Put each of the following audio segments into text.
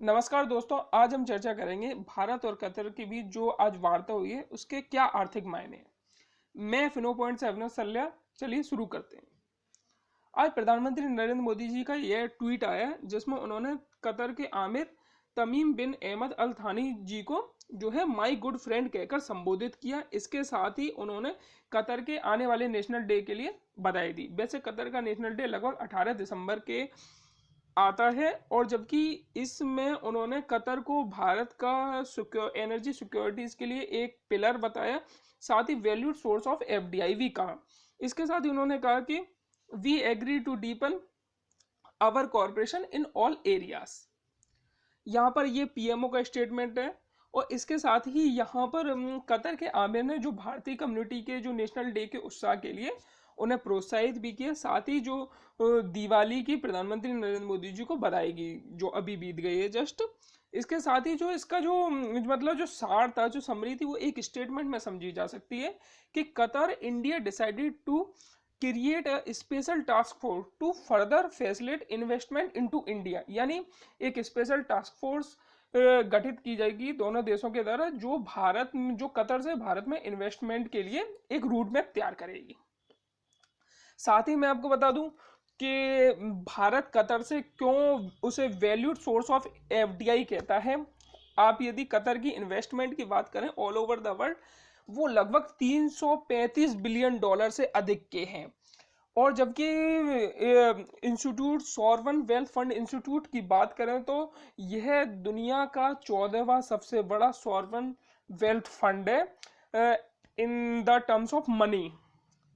नमस्कार दोस्तों, आज हम चर्चा करेंगे भारत और कतर के बीच जो आज वार्ता हुई है उसके क्या आर्थिक मायने हैं। मैं फिनो पॉइंट से अविनाश सल्या। चलिए शुरू करते हैं। आज प्रधानमंत्री नरेंद्र मोदी जी का यह ट्वीट आया है जिसमें उन्होंने कतर के आमिर तमीम बिन अहमद अल थानी जी को जो है माई गुड फ्रेंड कहकर संबोधित किया। इसके साथ ही उन्होंने कतर के आने वाले नेशनल डे के लिए बधाई दी। वैसे कतर का नेशनल डे लगभग 18 दिसंबर के आता है और जबकि इसमें उन्होंने कतर को भारत का एनर्जी सिक्योरिटीज के लिए एक पिलर बताया, साथ ही वैल्यूड सोर्स ऑफ एफडीआई भी कहा। इसके साथ ही उन्होंने कहा कि we agree to deepen our corporation in all areas. यहाँ पर ये पीएमओ का स्टेटमेंट है। और इसके साथ ही यहाँ पर कतर के आमिर ने जो भारतीय कम्युनिटी के जो नेशनल डे के उत्साह के लिए उन्हें प्रोत्साहित भी किया। साथ ही जो दिवाली की प्रधानमंत्री नरेंद्र मोदी जी को बधाई की जो अभी बीत गई है जस्ट। इसके साथ ही जो इसका जो मतलब जो सार था, जो समरी थी, वो एक स्टेटमेंट में समझी जा सकती है कि Qatar India decided to create a special task force to further facilitate investment into India. यानी एक स्पेशल टास्क फोर्स गठित की जाएगी दोनों देशों के द्वारा जो कतर से भारत में इन्वेस्टमेंट के लिए एक रूट मैप तैयार करेगी। साथ ही मैं आपको बता दूं कि भारत कतर से क्यों उसे वैल्यूड सोर्स ऑफ एफडीआई कहता है। आप यदि कतर की इन्वेस्टमेंट की बात करें ऑल ओवर द वर्ल्ड, वो लगभग 335 बिलियन डॉलर से अधिक के हैं। और जबकि institute sovereign wealth fund institute की बात करें तो यह दुनिया का 14वां सबसे बड़ा सॉवरन वेल्थ फंड है in the terms of money.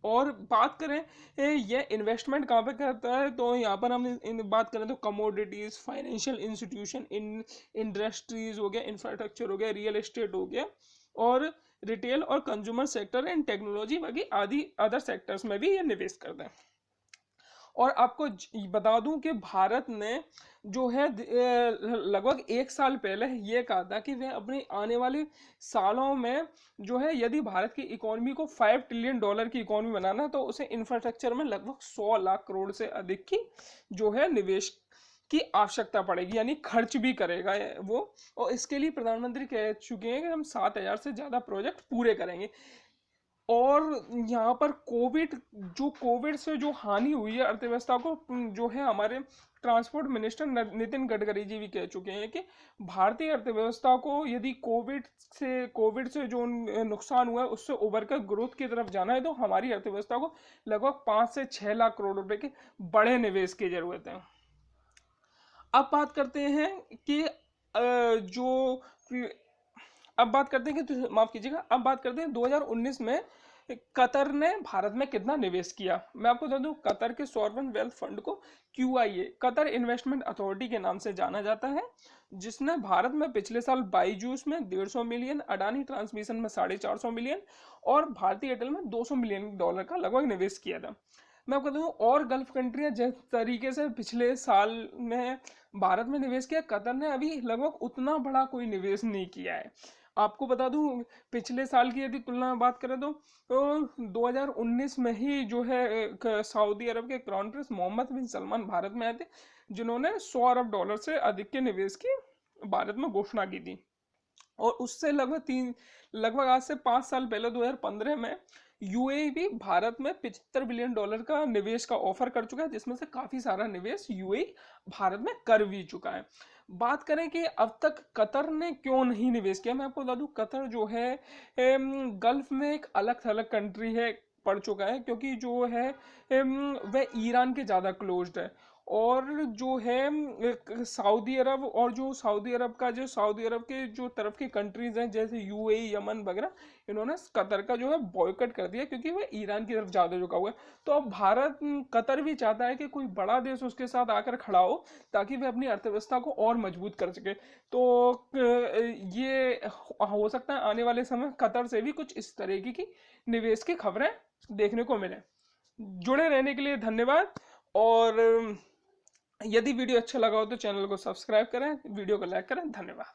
और बात करें ये इन्वेस्टमेंट कहाँ पे करता है, तो यहाँ पर हम इन बात करें तो कमोडिटीज, फाइनेंशियल इंस्टीट्यूशन, इंडस्ट्रीज हो गया, इंफ्रास्ट्रक्चर हो गया, रियल एस्टेट हो गया, और रिटेल और कंज्यूमर सेक्टर एंड टेक्नोलॉजी वगैरह आदि अदर सेक्टर्स में भी ये निवेश करते हैं। और आपको बता दूं कि भारत ने जो है लगभग एक साल पहले ये कहा था कि वह अपने आने वाले सालों में जो है यदि भारत की इकोनॉमी को 5 ट्रिलियन डॉलर की इकोनॉमी बनाना है तो उसे इंफ्रास्ट्रक्चर में लगभग 100 लाख करोड़ से अधिक की जो है निवेश की आवश्यकता पड़ेगी, यानी खर्च भी करेगा वो। और इसके लिए प्रधानमंत्री कह चुके हैं कि हम 7,000 से ज़्यादा प्रोजेक्ट पूरे करेंगे। और यहाँ पर कोविड से जो हानि हुई है अर्थव्यवस्था को, जो है हमारे ट्रांसपोर्ट मिनिस्टर नितिन गडकरी जी भी कह चुके हैं कि भारतीय अर्थव्यवस्था को यदि कोविड से जो नुकसान हुआ है उससे उभर कर ग्रोथ की तरफ जाना है तो हमारी अर्थव्यवस्था को लगभग 5 से 6 लाख करोड़ रुपए के बड़े निवेश की जरूरत है। अब बात करते हैं कि जो अब बात करते हैं कि माफ कीजिएगा, अब बात करते हैं 2019 में कतर ने भारत में कितना निवेश किया। मैं आपको बता दूं कतर के सॉवरन वेल्थ फंड को क्यूआईए कतर इन्वेस्टमेंट अथॉरिटी के नाम से जाना जाता है, जिसने भारत में पिछले साल बाईजूस में 150 मिलियन, अडानी ट्रांसमिशन में 450 मिलियन और भारतीय एयरटेल में 200 मिलियन डॉलर का लगभग निवेश किया था। मैं आपको बताऊं और गल्फ कंट्रियां जिस तरीके से पिछले साल में भारत में निवेश किया, कतर ने अभी लगभग उतना बड़ा कोई निवेश नहीं किया है। आपको बता दूं पिछले साल की यदि तुलना में बात करें तो 2019 में ही जो है सऊदी अरब के क्राउन प्रिंस मोहम्मद बिन सलमान भारत में आए थे, जिन्होंने 100 अरब डॉलर से अधिक के निवेश की भारत में घोषणा की थी। और उससे लगभग आज से 5 साल पहले 2015 में यूएई भी भारत में 75 बिलियन डॉलर का निवेश का ऑफर कर चुका है, जिसमें से काफी सारा निवेश यूएई भारत में कर भी चुका है। बात करें कि अब तक कतर ने क्यों नहीं निवेश किया, मैं आपको बता दूं कतर जो है गल्फ में एक अलग थलग कंट्री है पड़ चुका है, क्योंकि जो है वह ईरान के ज़्यादा क्लोज्ड है। और जो है सऊदी अरब और जो सऊदी अरब के जो तरफ की कंट्रीज हैं जैसे यूएई, यमन वगैरह, इन्होंने कतर का जो है बॉयकॉट कर दिया क्योंकि वह ईरान की तरफ ज़्यादा झुका हुआ है। तो अब भारत कतर भी चाहता है कि कोई बड़ा देश उसके साथ आकर खड़ा हो ताकि वह अपनी अर्थव्यवस्था को और मजबूत कर सके। तो ये हो सकता है आने वाले समय कतर से भी कुछ इस तरीके की निवेश की खबरें देखने को मिले। जुड़े रहने के लिए धन्यवाद। और यदि वीडियो अच्छा लगा हो तो चैनल को सब्सक्राइब करें, वीडियो को लाइक करें। धन्यवाद।